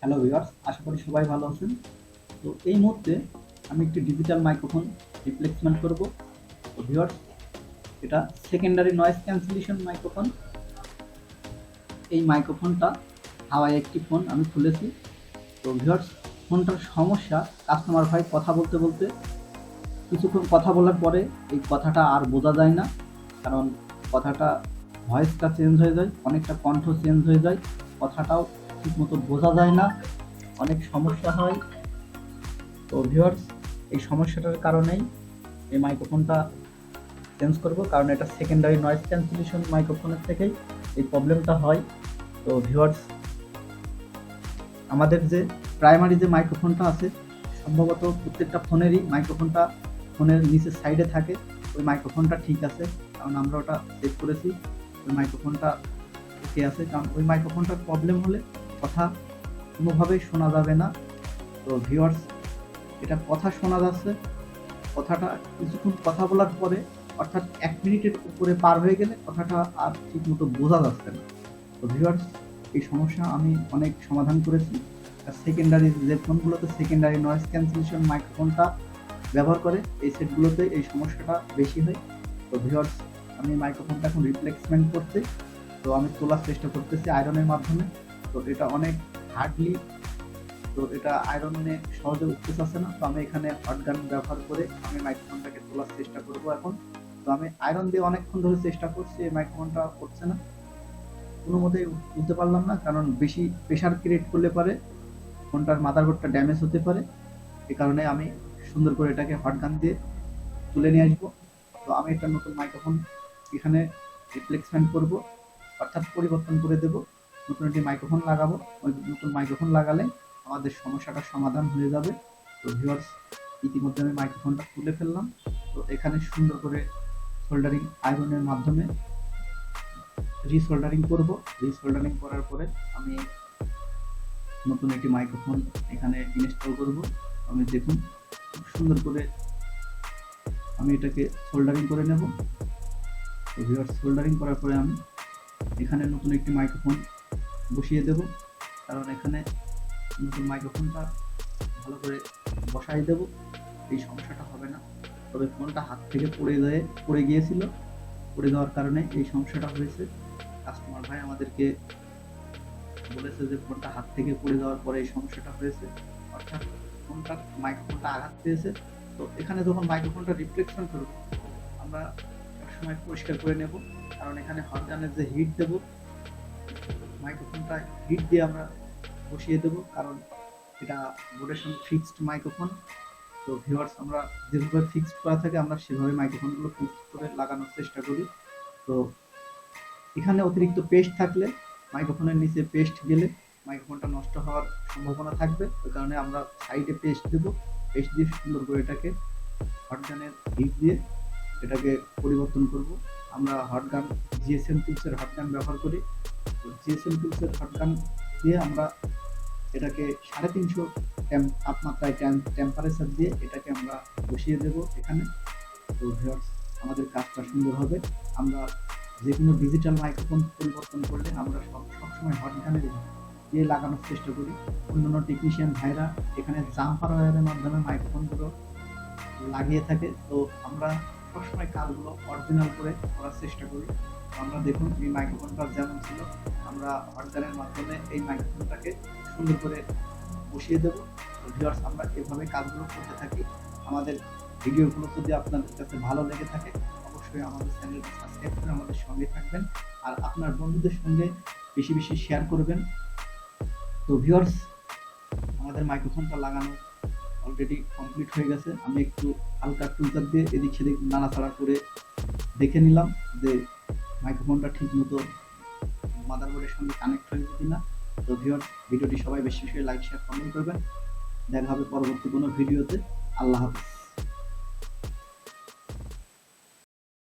Hello viewers, আশা করি সবাই ভালো আছেন। তো এই মুহূর্তে আমি একটি ডিজিটাল মাইক্রোফোন রিপ্লেসমেন্ট করব। তো ভিউয়ার্স, এটা সেকেন্ডারি নয়েজ ক্যান্সেলেশন মাইক্রোফোন। এই মাইক্রোফোনটা হাওয়াই একটি ফোন আমি খুলেছি। তো ভিউয়ার্স, ফোনটার সমস্যা, কাস্টমার ভাই কথা বলতে বলতে কিছুক্ষণ কথা বলার পরে এই কথাটা আর বোঝা যায় না, কারণ কথাটা ভয়েসটা চেঞ্জ হয়ে যায়, অনেকটা কণ্ঠ চেঞ্জ হয়ে যায়, কথাটাও ঠিকমতো বোঝা যায় না, অনেক সমস্যা হয়। তো ভিউয়ার্স, এই সমস্যাটার কারণেই এই মাইক্রোফোনটা চেঞ্জ করব, কারণ এটা সেকেন্ডারি নয়েজ ক্যান্সেলেশন মাইক্রোফোনের থেকেই এই প্রবলেমটা হয়। তো ভিউয়ার্স, আমাদের যে প্রাইমারি যে মাইক্রোফোনটা আছে, সম্ভবত প্রত্যেকটা ফোনেরই মাইক্রোফোনটা ফোনের নিচের সাইডে থাকে। ওই মাইক্রোফোনটা ঠিক আছে, কারণ আমরা ওটা চেক করেছি। ওই মাইক্রোফোনটা ওকে আছে, কারণ ওই মাইক্রোফোনটার প্রবলেম হলে কথা কোনোভাবেই শোনা যাবে না। তো ভিউয়ার্স, এটা কথা শোনা যাচ্ছে, কথাটা কিছুক্ষণ কথা বলার পরে, অর্থাৎ ১ মিনিটের উপরে পার হয়ে গেলে কথাটা আর ঠিকমতো বোঝা যাচ্ছে না। তো ভিউয়ার্স, এই সমস্যা আমি অনেক সমাধান করেছি। সেকেন্ডারি যে ফোনগুলোতে সেকেন্ডারি নয়েজ ক্যান্সেলেশন মাইক্রোফোনটা ব্যবহার করে, এই সেটগুলোতে এই সমস্যাটা বেশি হয়। তো ভিউয়ার্স, আমি মাইক্রোফোনটা এখন রিপ্লেসমেন্ট করছি। তো আমি তোলার চেষ্টা করতেছি আয়রনের মাধ্যমে। তো এটা অনেক হার্ডলি, তো এটা আয়রনে সহজে উঠতে চাচ্ছে না। তো আমি এখানে হট গান ব্যবহার করে আমি মাইক্রোফোনটাকে তোলার চেষ্টা করব এখন। তো আমি আয়রন দিয়ে অনেকক্ষণ ধরে চেষ্টা করছি, এই মাইক্রোফোনটা উঠছে না, কোনো মতেই তুলতে পারলাম না, কারণ বেশি প্রেশার ক্রিয়েট করলে পারে ফোনটার মাদারবোর্ডটা ড্যামেজ হতে পারে। এই কারণে আমি সুন্দর করে এটাকে হট গান দিয়ে তুলে নিয়ে আসবো। তো আমি একটা নতুন মাইক্রোফোন এখানে রিপ্লেসমেন্ট করব, অর্থাৎ পরিবর্তন করে দেব, নতুন একটি মাইক্রোফোন লাগাবো। ওই নতুন মাইক্রোফোন লাগালে আমাদের সমস্যাটার সমাধান হয়ে যাবে। তো ভিউয়ার্স, ইতিমধ্যে আমি মাইক্রোফোনটা তুলে ফেললাম। তো এখানে সুন্দর করে সোল্ডারিং আয়রনের মাধ্যমে রিসোল্ডারিং করব। রিসোল্ডারিং করার পরে আমি নতুন একটি মাইক্রোফোন এখানে ইনস্টল করব। আমি দেখুন, খুব সুন্দর করে আমি এটাকে সোল্ডারিং করে নেব। তো ভিউয়ার্স, সোল্ডারিং করার পরে আমি এখানে নতুন একটি মাইক্রোফোন বসিয়ে দেব, কারণ এখানে নতুন মাইক্রোফোনটা ভালো করে বসাই দেব, এই সমস্যাটা হবে না। তবে ফোনটা হাত থেকে পড়ে গিয়েছিল, পড়ে যাওয়ার কারণে এই সমস্যাটা হয়েছে। কাস্টমার ভাই আমাদেরকে বলেছে যে ফোনটা হাত থেকে পড়ে যাওয়ার পরে এই সমস্যাটা হয়েছে, অর্থাৎ ফোনটা মাইক্রোফোনটা আঘাত পেয়েছে। তো এখানে যখন মাইক্রোফোনটা রিপ্লেসমেন্ট করব, আমরা সবসময় পরিষ্কার করে নেব, কারণ এখানে হট গানের যে হিট দেব, মাইক্রোফোনটা হিট দিয়ে আমরা বসিয়ে দেব, কারণ এটা বোর্ডের সঙ্গে ফিক্সড মাইক্রোফোন। তো ভিউয়ার্স, আমরা যেভাবে ফিক্সড করা থাকে আমরা সেভাবে মাইক্রোফোনগুলো ফিক্সড করে লাগানোর চেষ্টা করি। তো এখানে অতিরিক্ত পেস্ট থাকলে, মাইক্রোফোনের নিচে পেস্ট গেলে মাইক্রোফোনটা নষ্ট হওয়ার সম্ভাবনা থাকবে। ওই কারণে আমরা সাইডে পেস্ট দেব, পেস্ট দিয়ে সুন্দর করে এটাকে হট গানের হিট দিয়ে এটাকে পরিবর্তন করব। আমরা hot gun GSM টুলসের hot gun ব্যবহার করি। তো জিএসএম টুলসের হট গান দিয়ে আমরা এটাকে 350 তাপমাত্রায় টেম্পারেচার দিয়ে এটাকে আমরা বসিয়ে দেব এখানে। তো ভিউয়ার্স, আমাদের কাজটা সুন্দর হবে। আমরা যে কোনো ডিজিটাল মাইক্রোফোন পরিবর্তন করলে আমরা সবসময় হট গানের দিয়ে লাগানোর চেষ্টা করি। অন্যান্য টেকনিশিয়ান ভাইরা এখানে জাম্পার ওয়্যারের মাধ্যমে মাইক্রোফোনগুলো লাগিয়ে থাকে। তো আমরা সবসময় কাজগুলো অরিজিনাল করে করার চেষ্টা করি। তো আমরা দেখুন, এই মাইক্রোফোনটা যেমন ছিল, আমরা হট গানের মাধ্যমে এই মাইক্রোফোনটাকে সুন্দর করে বসিয়ে দেবো। তো ভিউয়ার্স, আমরা এভাবে কাজগুলো করতে থাকি। আমাদের ভিডিওগুলো যদি আপনাদের কাছে ভালো লেগে থাকে, অবশ্যই আমাদের চ্যানেলটি সাবস্ক্রাইব করে আমাদের সঙ্গে থাকবেন, আর আপনার বন্ধুদের সঙ্গে বেশি বেশি শেয়ার করবেন। তো ভিউয়ার্স, আমাদের মাইক্রোফোনটা লাগানো অলরেডি কমপ্লিট হয়ে গেছে। আমি একটু হালকা টুলটার দিয়ে এদিক সেদিক নাড়াচাড়া করে দেখে নিলাম যে মাইক্রোফোনটা ঠিক মতো মাদারবোর্ডের সঙ্গে কানেক্ট হয়েছে কিনা। তো ভিউয়ার্স, ভিডিওটি সবাই বেশি বেশি লাইক শেয়ার কমেন্ট করবেন। দেখা হবে পরবর্তী কোনো ভিডিওতে। আল্লাহ হাফেজ।